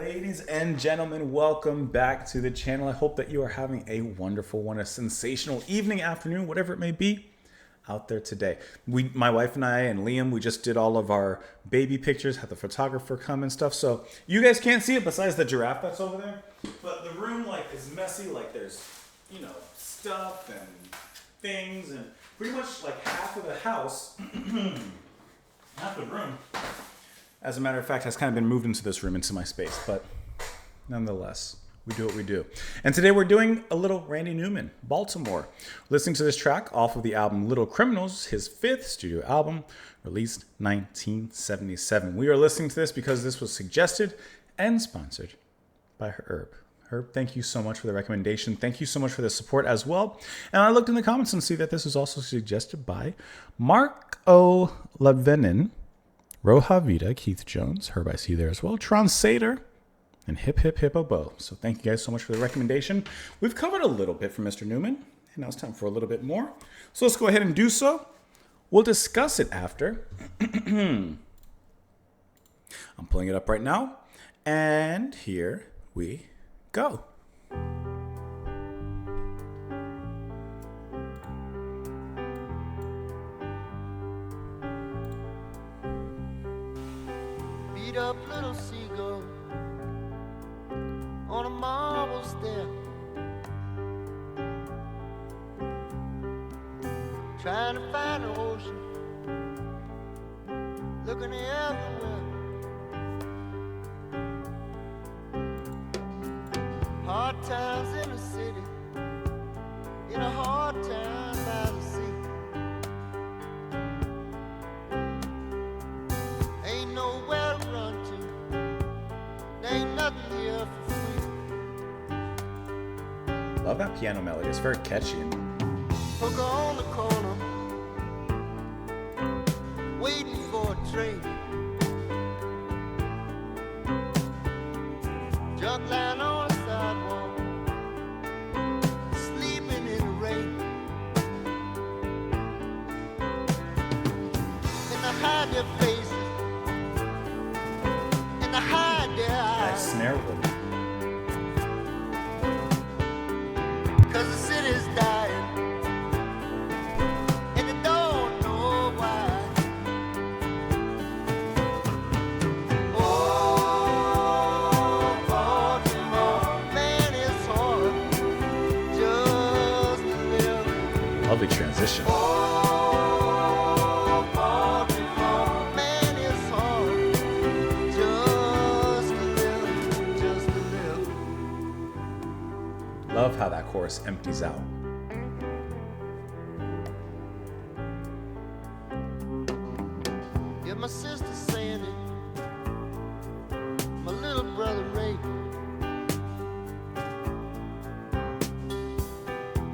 Ladies and gentlemen, welcome back to the channel. I hope that you are having a wonderful one, a sensational evening, afternoon, whatever it may be out there today. My wife and I and Liam, we just did all of our baby pictures, had the photographer come and stuff. So you guys can't see it besides the giraffe that's over there. But the room is messy, there's, stuff and things and pretty much half of the house, half the room, as a matter of fact, has kind of been moved into this room, into my space. But nonetheless, we do what we do. And today we're doing a little Randy Newman, Baltimore. Listening to this track off of the album Little Criminals, his 5th studio album, released 1977. We are listening to this because this was suggested and sponsored by Herb. Herb, thank you so much for the recommendation. Thank you so much for the support as well. And I looked in the comments and see that this was also suggested by Mark O. Levenin, Roja Vida, Keith Jones, Herb, I see there as well, Tron Sater, and Hip Hip Hippo Bo. So thank you guys so much for the recommendation. We've covered a little bit from Mr. Newman, and now it's time for a little bit more. So let's go ahead and do so. We'll discuss it after. I'm pulling it up right now, and here we go. Beat up little seagull on a marble step, trying to find the ocean, looking everywhere. Hard times in the city, in a hard time by the sea. Ain't nowhere to run to, there ain't nothing here for free. Love that piano melody. It's very catchy. Hooker on the corner, waiting for a train. Junk lying on the sidewalk, sleeping in the rain. And they hide their faces, and they hide their Nice eyes. snare roll. 'Cause the city's dying, and they don't know why. Oh, Baltimore, man, it's hard just to live. Lovely transition. Oh, Baltimore, man, it's hard just to live. Love how that chorus empties out. Yeah, my sister Sandy, my little brother Ray,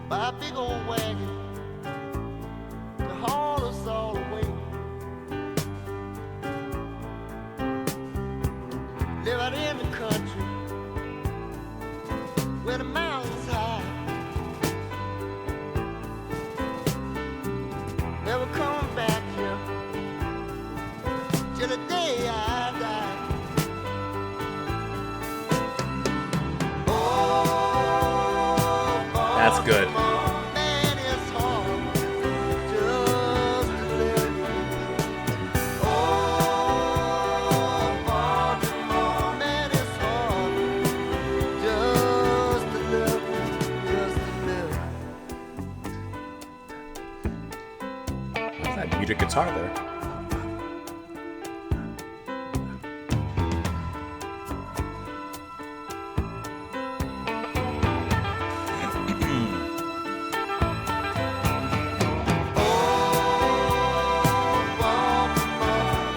buy a big old wagon to haul us all away. Live out in the country where the mountains high. Never come back here till the day I die. Oh, That's good. Baltimore, man, it's hard just to live. Oh, Baltimore, man, it's hard just to live, just to live. That muted guitar there.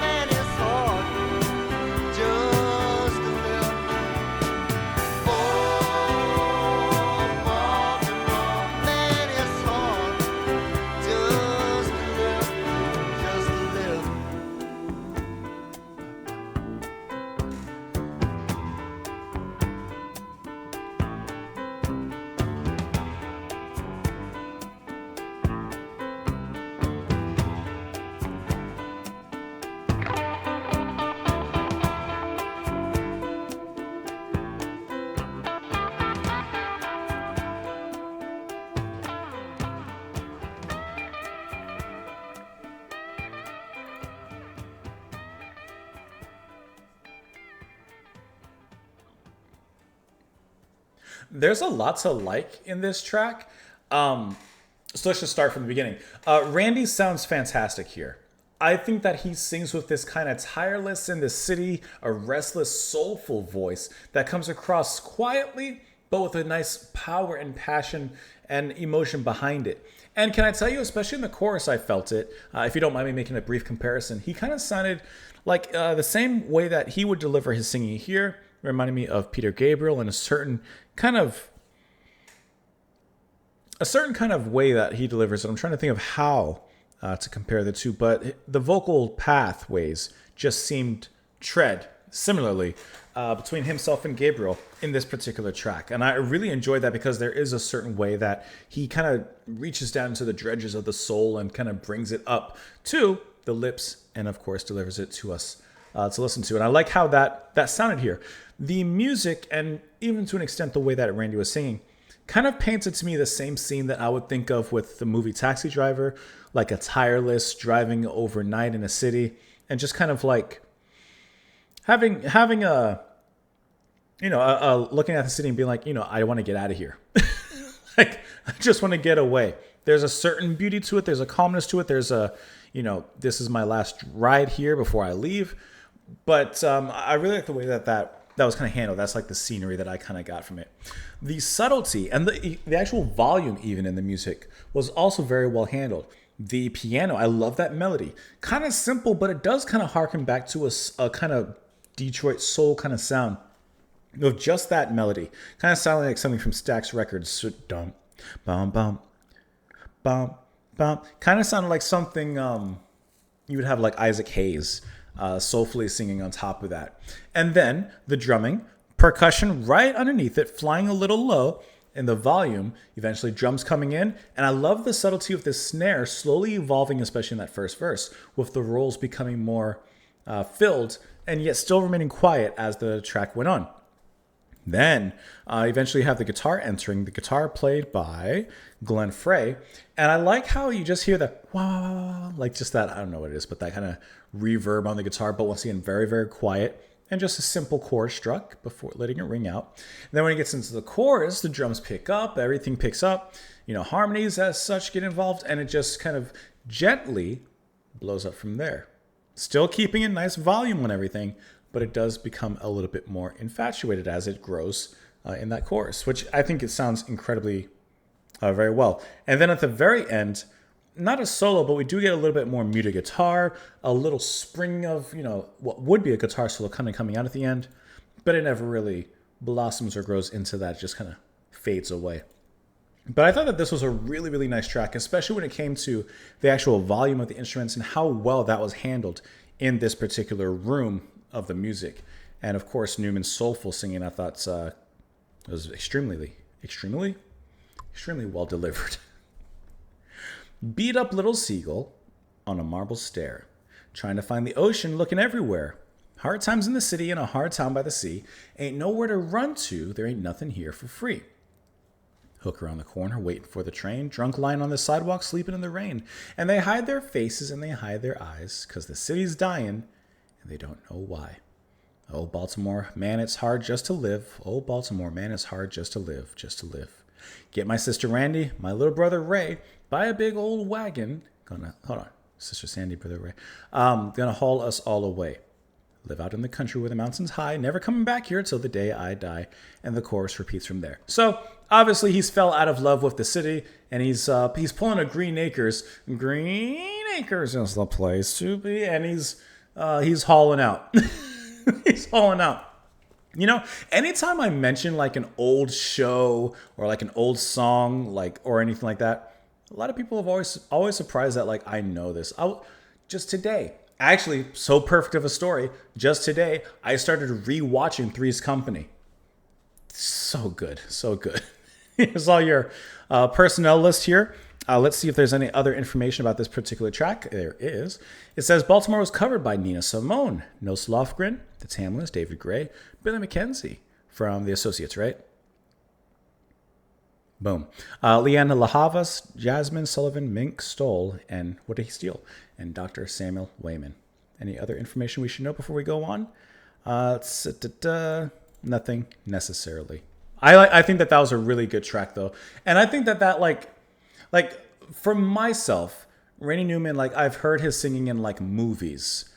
Man, it's hard just to live. Oh, Baltimore, man, it's hard just to live, just to There's a lot to like in this track. So let's just start from the beginning. Randy sounds fantastic here. I think that he sings with this kind of tireless in the city, a restless, soulful voice that comes across quietly, but with a nice power and passion and emotion behind it. And can I tell you, especially in the chorus, I felt it. If you don't mind me making a brief comparison, he kind of sounded like the same way that he would deliver his singing here, reminded me of Peter Gabriel in kind of a certain kind of way that he delivers it. I'm trying to think of how to compare the two, but the vocal pathways just seemed tread similarly between himself and Gabriel in this particular track. And I really enjoyed that because there is a certain way that he kind of reaches down into the dredges of the soul and kind of brings it up to the lips and, of course, delivers it to us to listen to. And I like how that sounded here. The music, and even to an extent the way that Randy was singing, kind of painted to me the same scene that I would think of with the movie Taxi Driver, like a tireless driving overnight in a city and just kind of like having a looking at the city and being like, I want to get out of here. Like, I just want to get away. There's a certain beauty to it. There's a calmness to it. There's this is my last ride here before I leave. But I really like the way that was kind of handled. That's like the scenery that I kind of got from it. The subtlety and the actual volume even in the music was also very well handled. The piano, I love that melody. Kind of simple, but it does kind of harken back to a kind of Detroit soul kind of sound of just that melody. Kind of sounding like something from Stax Records. So, dum, bum, bum, bum, bum. Kind of sounded like something you would have like Isaac Hayes soulfully singing on top of that. And then the drumming, percussion right underneath it, flying a little low in the volume, eventually drums coming in. And I love the subtlety of this snare slowly evolving, especially in that first verse, with the rolls becoming more filled and yet still remaining quiet as the track went on. Then eventually you have the guitar entering, the guitar played by Glenn Frey. And I like how you just hear that, wow, like just that, I don't know what it is, but that kind of reverb on the guitar, but once again, very, very quiet. And just a simple chord struck before letting it ring out. And then when it gets into the chorus, the drums pick up, everything picks up, harmonies as such get involved, and it just kind of gently blows up from there. Still keeping a nice volume on everything, but it does become a little bit more infatuated as it grows in that chorus, which I think it sounds incredibly very well. And then at the very end, not a solo, but we do get a little bit more muted guitar, a little spring of, what would be a guitar solo kind of coming out at the end, but it never really blossoms or grows into that. It just kind of fades away. But I thought that this was a really, really nice track, especially when it came to the actual volume of the instruments and how well that was handled in this particular room of the music. And of course, Newman's soulful singing, I thought was extremely well delivered. Beat up little seagull on a marble stair, trying to find the ocean looking everywhere. Hard times in the city and a hard town by the sea. Ain't nowhere to run to, there ain't nothing here for free. Hook around the corner, waiting for the train. Drunk lying on the sidewalk, sleeping in the rain. And they hide their faces and they hide their eyes, 'cause the city's dying and they don't know why. Oh, Baltimore, man, it's hard just to live. Oh, Baltimore, man, it's hard just to live, just to live. Get my sister Randy, my little brother Ray, buy a big old wagon. Hold on, Sister Sandy, brother Ray. Gonna haul us all away. Live out in the country where the mountains high, never coming back here till the day I die. And the chorus repeats from there. So obviously he's fell out of love with the city, and he's pulling a Green Acres. Green Acres is the place to be, and he's hauling out. He's hauling out. Anytime I mention like an old show or like an old song, like or anything like that, a lot of people have always surprised that like I know this. Just today, actually, so perfect of a story. Just today, I started rewatching Three's Company. So good, so good. Here's all your personnel list here. Let's see if there's any other information about this particular track. There is. It says Baltimore was covered by Nina Simone, Nos Lofgren, the Tamlins, David Gray, Billy McKenzie from The Associates, right? Boom. Leanna LaHavas, Jasmine Sullivan, Mink Stoll, and what did he steal? And Dr. Samuel Wayman. Any other information we should know before we go on? Nothing necessarily I think that was a really good track though, and I think that like for myself, Randy Newman, like I've heard his singing in like movies,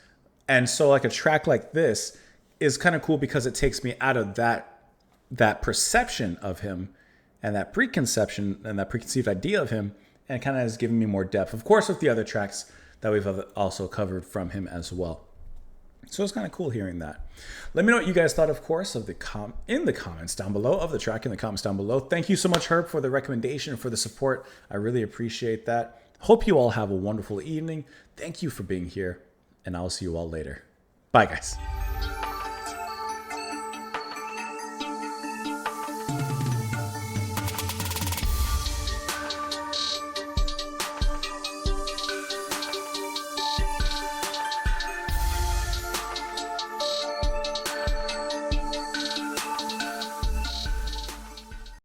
and so like a track like this is kind of cool because it takes me out of that perception of him and that preconception and that preconceived idea of him, and kind of has given me more depth. Of course, with the other tracks that we've also covered from him as well. So it's kind of cool hearing that. Let me know what you guys thought, of course, of in the comments down below, of the track in the comments down below. Thank you so much, Herb, for the recommendation, for the support. I really appreciate that. Hope you all have a wonderful evening. Thank you for being here, and I'll see you all later. Bye, guys.